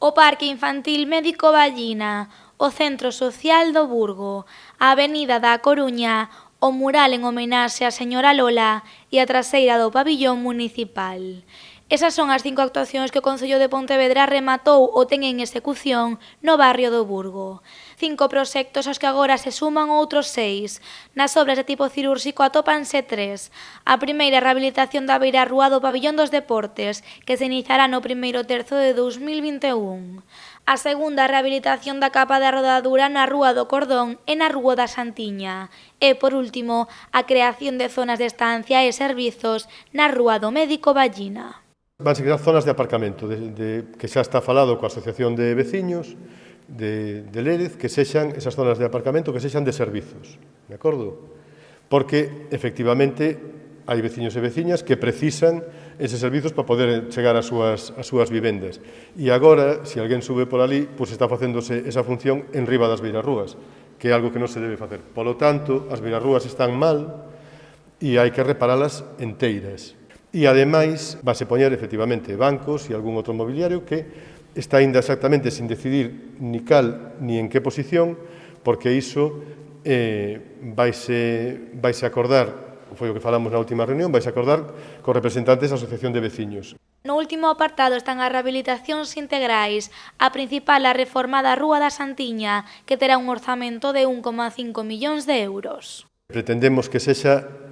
O Parque Infantil Médico Ballina, o Centro Social do Burgo, a Avenida da Coruña, o mural en homenaxe á señora Lola e a traseira do pabillón municipal. Esas son as 5 actuacións que o Concello de Pontevedra rematou ou ten en execución no barrio do Burgo. 5 proxectos aos que agora se suman outros 6. Nas obras de tipo cirúrxico atópanse 3. A primeira, a rehabilitación da beirarrúa do Pabillón dos Deportes, que se iniciará no primeiro terzo de 2021. A segunda, a rehabilitación da capa de rodadura na Rúa do Cordón e na Rúa da Santiña. E, por último, a creación de zonas de estancia e servizos na Rúa do Médico Ballina. Vanse crear zonas de aparcamento, que xa está falado coa Asociación de Veciños de Lérez, que sexan esas zonas de aparcamento que sexan de servizos, de acordo? Porque, efectivamente, hai veciños e veciñas que precisan eses servizos para poder chegar ás súas vivendas. E agora, se alguén sube por ali, pois está facéndose esa función en riba das beirarrúas, que é algo que non se debe facer. Polo tanto, as beirarrúas están mal e hai que reparalas enteiras. E, ademais, vase poñer, efectivamente, bancos e algún outro mobiliario que está ainda exactamente sin decidir ni cal ni en que posición, porque iso vaise acordar, foi o que falamos na última reunión, vaise acordar cos representantes da Asociación de Veciños. No último apartado están as rehabilitacións integrais, a principal a reforma da Rúa da Santiña, que terá un orzamento de 1,5 millóns de euros. Pretendemos que sexa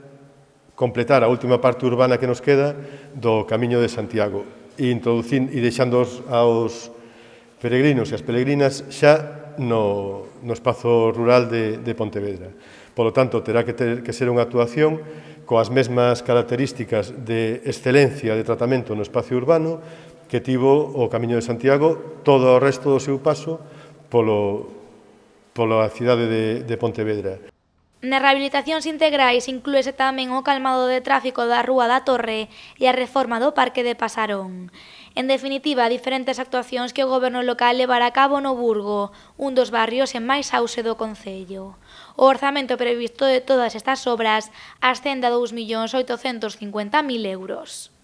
completar a última parte urbana que nos queda do Camiño de Santiago e deixando aos peregrinos e as peregrinas xa no espazo rural de Pontevedra. Polo tanto, terá que ser unha actuación coas mesmas características de excelencia de tratamento no espacio urbano que tivo o Camiño de Santiago todo o resto do seu paso pola cidade de Pontevedra. Nas rehabilitacións integrais inclúese tamén o calmado de tráfico da Rúa da Torre e a reforma do Parque de Pasarón. En definitiva, diferentes actuacións que o Goberno local levará a cabo no Burgo, un dos barrios en máis auxe do concello. O orzamento previsto de todas estas obras ascende a 2.850.000 euros.